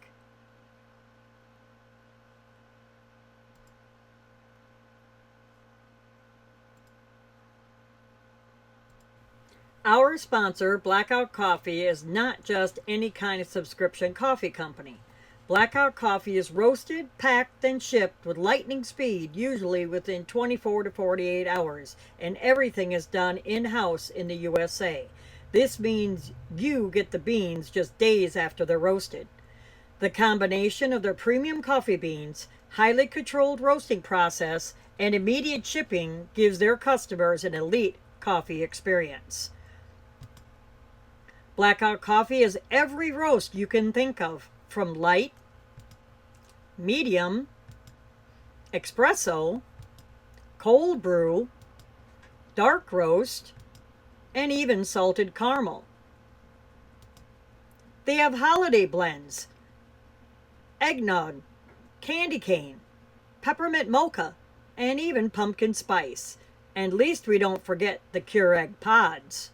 Speaker 1: Our sponsor, Blackout Coffee, is not just any kind of subscription coffee company. Blackout Coffee is roasted, packed, and shipped with lightning speed, usually within 24 to 48 hours, and everything is done in-house in the USA. This means you get the beans just days after they're roasted. The combination of their premium coffee beans, highly controlled roasting process, and immediate shipping gives their customers an elite coffee experience. Blackout Coffee is every roast you can think of, from light, medium, espresso, cold brew, dark roast, and even salted caramel. They have holiday blends, eggnog, candy cane, peppermint mocha, and even pumpkin spice. And least we don't forget the Keurig pods.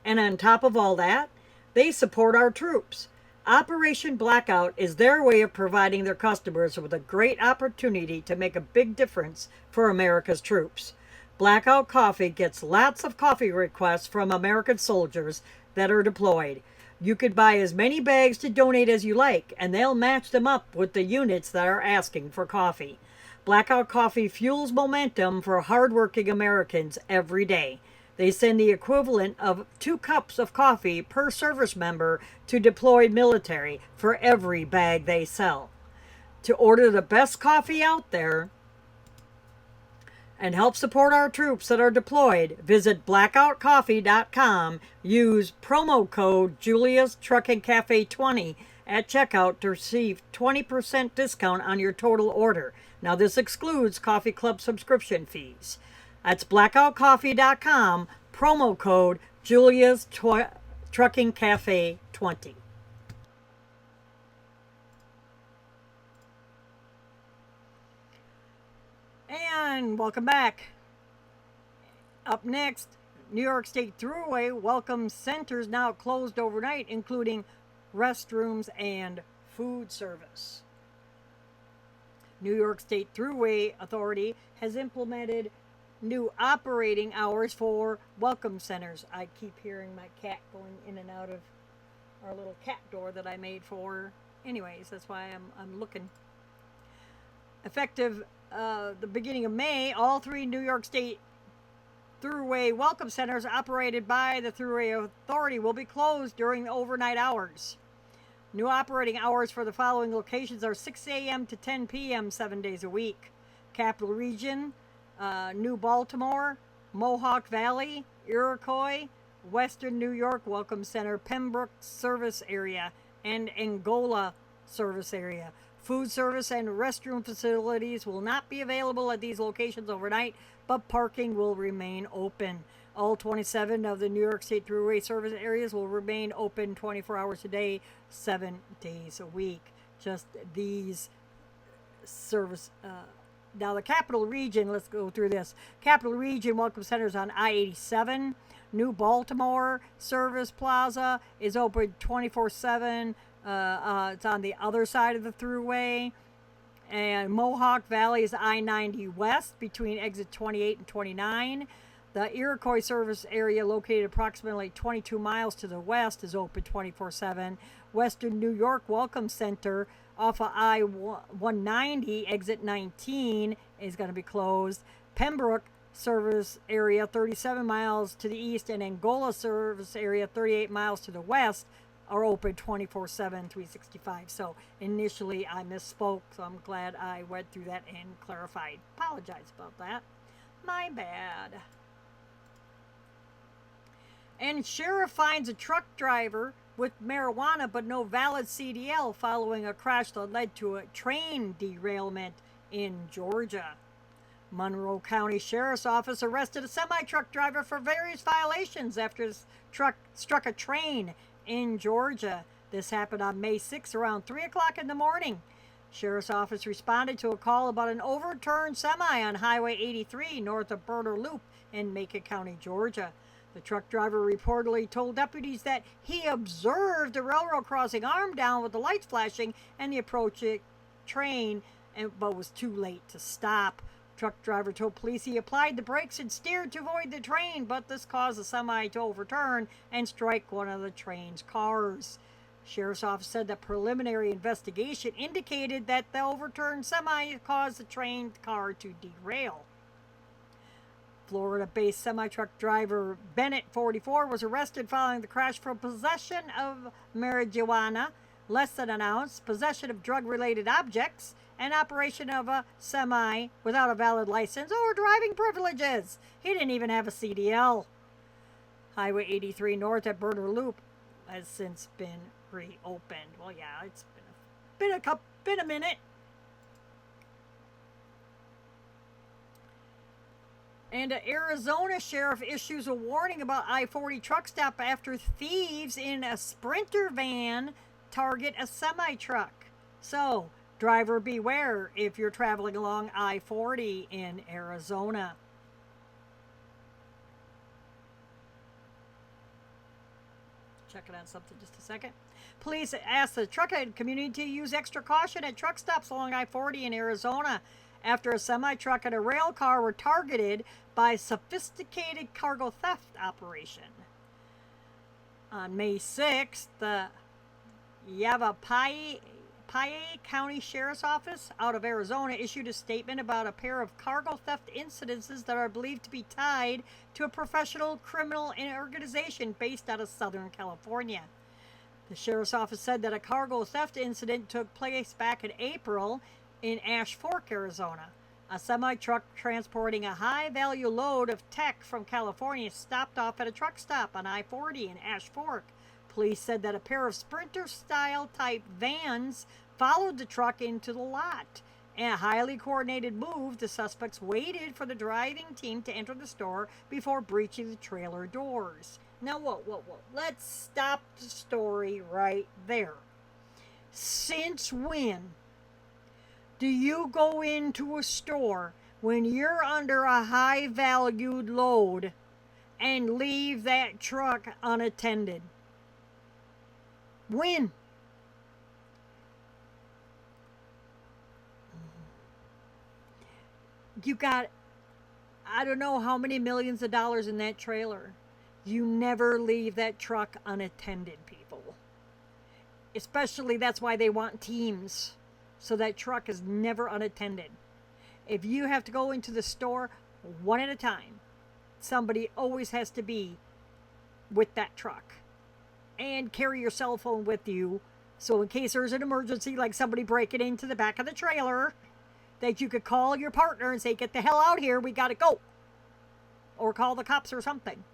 Speaker 1: And on top of all that, they support our troops. Operation Blackout is their way of providing their customers with a great opportunity to make a big difference for America's troops. Blackout Coffee gets lots of coffee requests from American soldiers that are deployed. You could buy as many bags to donate as you like, and they'll match them up with the units that are asking for coffee. Blackout Coffee fuels momentum for hardworking Americans every day. They send the equivalent of 2 cups of coffee per service member to deployed military for every bag they sell. To order the best coffee out there and help support our troops that are deployed, visit blackoutcoffee.com. Use promo code JuliasTruckingCafe20 at checkout to receive 20% discount on your total order. Now, this excludes coffee club subscription fees. That's blackoutcoffee.com, promo code JuliasTruckingCafe20. And welcome back. Up next, New York State Thruway welcome centers now closed overnight, including restrooms and food service. New York State Thruway Authority has implemented new operating hours for welcome centers. I keep hearing my cat going in and out of our little cat door that I made for her. Anyways, that's why I'm looking. Effective the beginning of May, all 3 New York State Thruway welcome centers operated by the Thruway Authority will be closed during the overnight hours. New operating hours for the following locations are 6 a.m. to 10 p.m. 7 days a week. Capital Region, New Baltimore, Mohawk Valley, Iroquois, Western New York Welcome Center, Pembroke Service Area, and Angola Service Area. Food service and restroom facilities will not be available at these locations overnight, but parking will remain open. All 27 of the New York State Thruway service areas will remain open 24 hours a day, 7 days a week. Just these service. Now, the Capital Region, let's go through this. Capital Region Welcome Centers on I-87. New Baltimore Service Plaza is open 24/7. It's on the other side of the thruway. And Mohawk Valley is I-90 West between exit 28 and 29. The Iroquois service area, located approximately 22 miles to the west, is open 24/7. Western New York Welcome Center off of I-190, exit 19, is going to be closed. Pembroke service area, 37 miles to the east, and Angola service area, 38 miles to the west, are open 24/7, 365. So initially I misspoke, so I'm glad I went through that and clarified. Apologize about that. My bad. And sheriff finds a truck driver with marijuana but no valid CDL following a crash that led to a train derailment in Georgia. Monroe County Sheriff's Office arrested a semi-truck driver for various violations after his truck struck a train in Georgia. This happened on May 6 around 3 o'clock in the morning. Sheriff's Office responded to a call about an overturned semi on Highway 83 north of Berner Loop in Macon County, Georgia. The truck driver reportedly told deputies that he observed the railroad crossing arm down with the lights flashing and the approaching train, but was too late to stop. Truck driver told police he applied the brakes and steered to avoid the train, but this caused the semi to overturn and strike one of the train's cars. Sheriff's Office said that preliminary investigation indicated that the overturned semi caused the train car to derail. Florida-based semi-truck driver Bennett, 44, was arrested following the crash for possession of marijuana, less than an ounce, possession of drug-related objects, and operation of a semi without a valid license or driving privileges. He didn't even have a CDL. Highway 83 north at Berner Loop has since been reopened. Well, yeah, it's been a minute. And an Arizona sheriff issues a warning about I-40 truck stop after thieves in a Sprinter van target a semi-truck. So, driver beware if you're traveling along I-40 in Arizona. Checking on something just a second. Police asked the trucking community to use extra caution at truck stops along I-40 in Arizona after a semi-truck and a rail car were targeted by a sophisticated cargo theft operation. On May 6th, the Yavapai County Sheriff's Office out of Arizona issued a statement about a pair of cargo theft incidences that are believed to be tied to a professional criminal organization based out of Southern California. The Sheriff's Office said that a cargo theft incident took place back in April in Ash Fork, Arizona. A semi-truck transporting a high-value load of tech from California stopped off at a truck stop on I-40 in Ash Fork. Police said that a pair of Sprinter-style type vans followed the truck into the lot. In a highly coordinated move, the suspects waited for the driving team to enter the store before breaching the trailer doors. Now, whoa. Let's stop the story right there. Since when do you go into a store when you're under a high-valued load and leave that truck unattended? When? You got, I don't know how many millions of dollars in that trailer. You never leave that truck unattended, people. Especially that's why they want teams. So that truck is never unattended. If you have to go into the store one at a time, somebody always has to be with that truck. And carry your cell phone with you. So in case there's an emergency, like somebody breaking into the back of the trailer, that you could call your partner and say, get the hell out here, we gotta go. Or call the cops or something.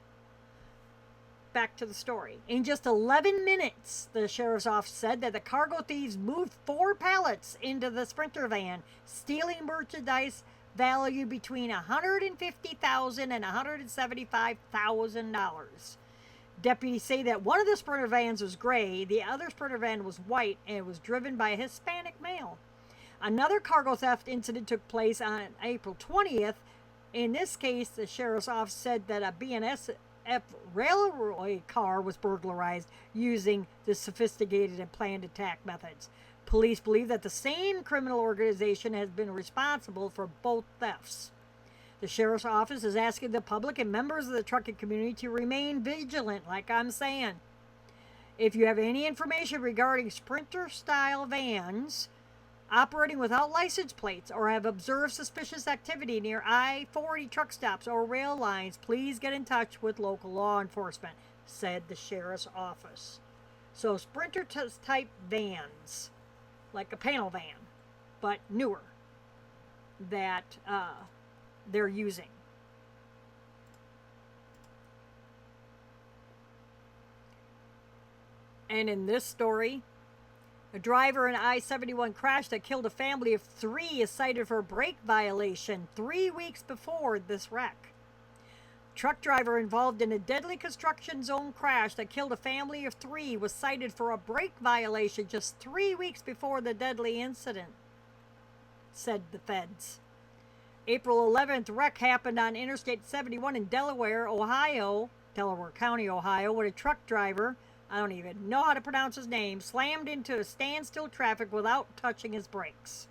Speaker 1: Back to the story. In just 11 minutes, the sheriff's office said that the cargo thieves moved 4 pallets into the Sprinter van, stealing merchandise value between $150,000 and $175,000. Deputies say that one of the Sprinter vans was gray, the other Sprinter van was white, and it was driven by a Hispanic male. Another cargo theft incident took place on April 20th. In this case, the sheriff's office said that a BNSF railway car was burglarized using the sophisticated and planned attack methods. Police believe that the same criminal organization has been responsible for both thefts. The sheriff's office is asking the public and members of the trucking community to remain vigilant, like I'm saying. If you have any information regarding Sprinter-style vans operating without license plates or have observed suspicious activity near I-40 truck stops or rail lines, please get in touch with local law enforcement, said the sheriff's office. So Sprinter-type vans, like a panel van, but newer, that they're using. And in this story, a driver in I-71 crash that killed a family of 3 is cited for a brake violation 3 weeks before this wreck. Truck driver involved in a deadly construction zone crash that killed a family of 3 was cited for a brake violation just 3 weeks before the deadly incident, said the feds. April 11th wreck happened on Interstate 71 in Delaware County, Ohio, when a truck driver, I don't even know how to pronounce his name, slammed into standstill traffic without touching his brakes.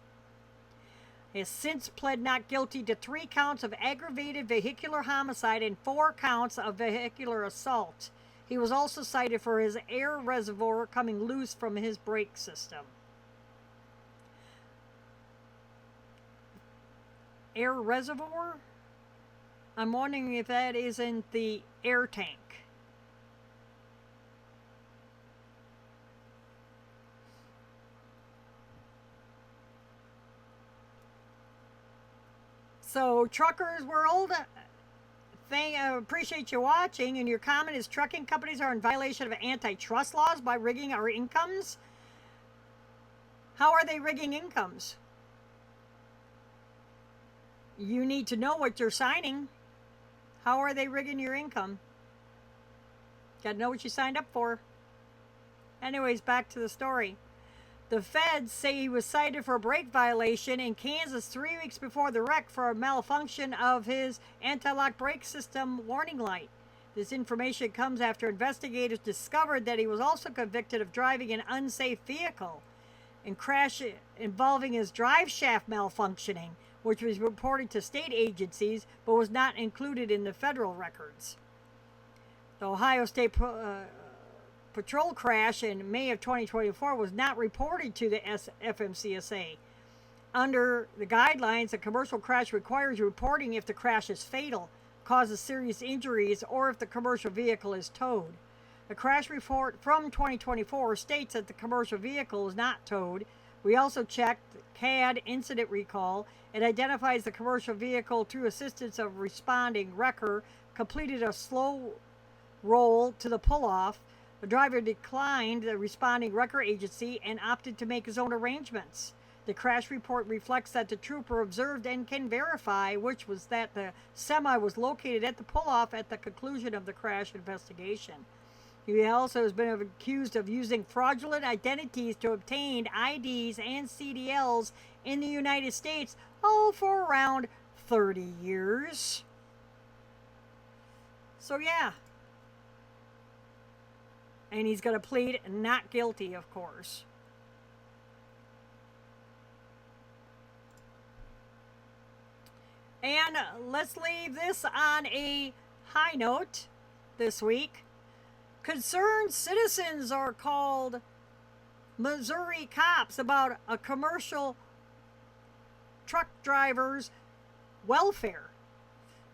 Speaker 1: He has since pled not guilty to 3 counts of aggravated vehicular homicide and 4 counts of vehicular assault. He was also cited for his air reservoir coming loose from his brake system. Air reservoir? I'm wondering if that isn't the air tank. So, Truckers World, appreciate you watching. And your comment is trucking companies are in violation of antitrust laws by rigging our incomes. How are they rigging incomes? You need to know what you're signing. How are they rigging your income? Got to know what you signed up for. Anyways, back to the story. The feds say he was cited for a brake violation in Kansas 3 weeks before the wreck for a malfunction of his anti-lock brake system warning light. This information comes after investigators discovered that he was also convicted of driving an unsafe vehicle and crash involving his drive shaft malfunctioning, which was reported to state agencies but was not included in the federal records. The Ohio State Patrol crash in May of 2024 was not reported to the FMCSA. Under the guidelines, a commercial crash requires reporting if the crash is fatal, causes serious injuries, or if the commercial vehicle is towed. The crash report from 2024 states that the commercial vehicle is not towed. We also checked CAD incident recall. It identifies the commercial vehicle through assistance of responding wrecker, completed a slow roll to the pull-off. The driver declined the responding wrecker agency and opted to make his own arrangements. The crash report reflects that the trooper observed and can verify, which was that the semi was located at the pull-off at the conclusion of the crash investigation. He also has been accused of using fraudulent identities to obtain IDs and CDLs in the United States, for around 30 years. So yeah. And he's going to plead not guilty, of course. And let's leave this on a high note this week. Concerned citizens are called Missouri cops about a commercial truck driver's welfare.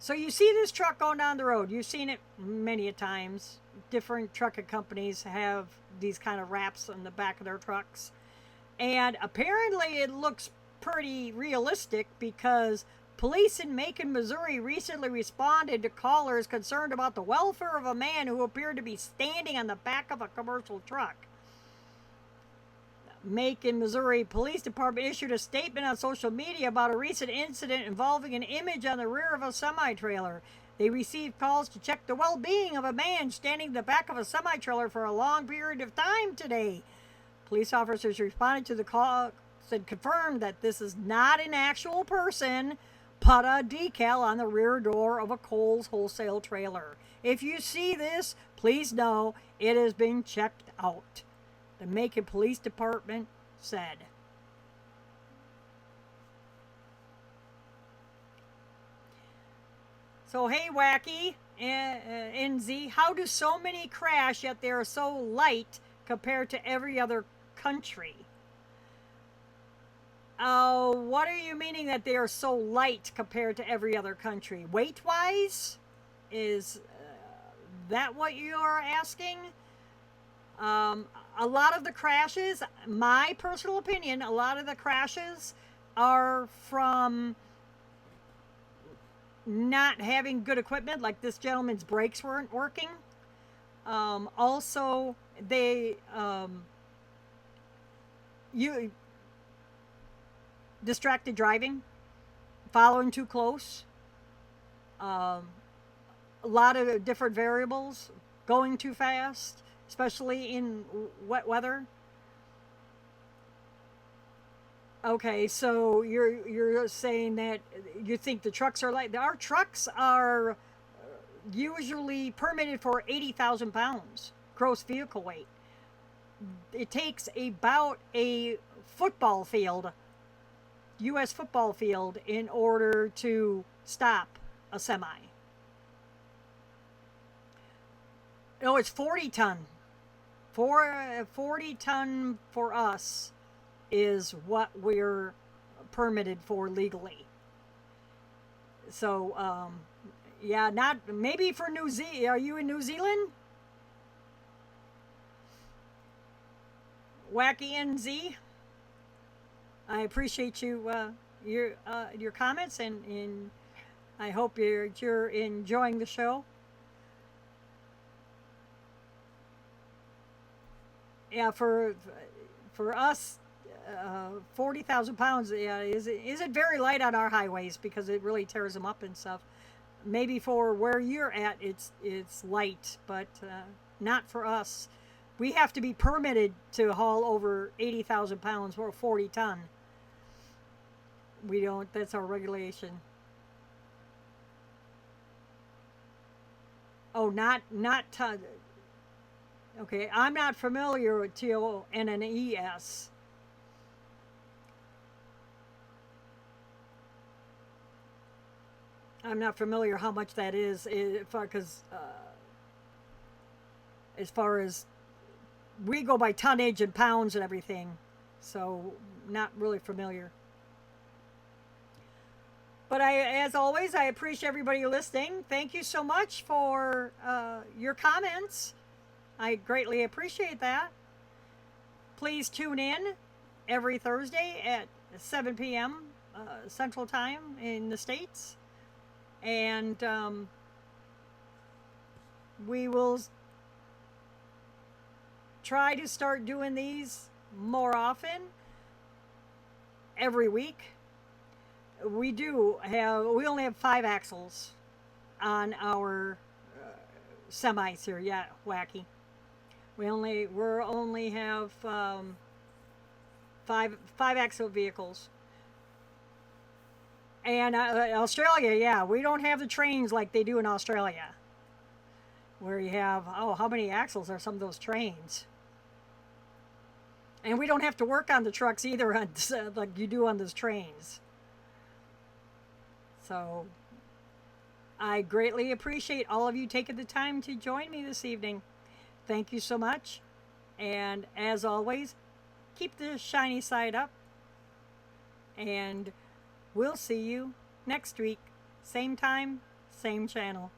Speaker 1: So you see this truck going down the road. You've seen it many a times. Different trucking companies have these kind of wraps on the back of their trucks. And apparently it looks pretty realistic because police in Macon, Missouri recently responded to callers concerned about the welfare of a man who appeared to be standing on the back of a commercial truck. Macon, Missouri Police Department issued a statement on social media about a recent incident involving an image on the rear of a semi-trailer. They received calls to check the well-being of a man standing in the back of a semi-trailer for a long period of time today. Police officers responded to the call and confirmed that this is not an actual person, but a decal on the rear door of a Kohl's wholesale trailer. If you see this, please know it has been checked out, the Macon Police Department said. So, hey, Wacky, NZ, how do so many crash yet they are so light compared to every other country? What are you meaning that they are so light compared to every other country? Weight-wise? Is that what you are asking? A lot of the crashes, my personal opinion, a lot of the crashes are from not having good equipment, like this gentleman's brakes weren't working. Also, you distracted driving, following too close, a lot of different variables, going too fast, especially in wet weather. Okay, so you're saying that you think the trucks are light. Our trucks are usually permitted for 80,000 pounds gross vehicle weight. It takes about a football field, U.S. football field, in order to stop a semi. No, it's 40 ton. 40 ton for us is what we're permitted for legally. So, yeah, not maybe for New Zealand. Are you in New Zealand? Wacky NZ. I appreciate your comments, and I hope you're enjoying the show. Yeah, for us, 40,000 pounds. Yeah, is it very light on our highways because it really tears them up and stuff. Maybe for where you're at, it's light, but not for us. We have to be permitted to haul over 80,000 pounds or 40 ton. We don't. That's our regulation. Oh, not ton. Okay, I'm not familiar with TONNES. I'm not familiar how much that is, because as far as we go by tonnage and pounds and everything, so not really familiar. But as always, I appreciate everybody listening. Thank you so much for your comments. I greatly appreciate that. Please tune in every Thursday at 7 p.m. Central Time in the States. And we will try to start doing these more often every week. We only have 5 axles on our semis here. Yeah, Wacky. We only have 5 axle vehicles. And Australia, yeah, we don't have the trains like they do in Australia, where you have, how many axles are some of those trains? And we don't have to work on the trucks either, like you do on those trains. So I greatly appreciate all of you taking the time to join me this evening. Thank you so much. And as always, keep the shiny side up. And we'll see you next week. Same time, same channel.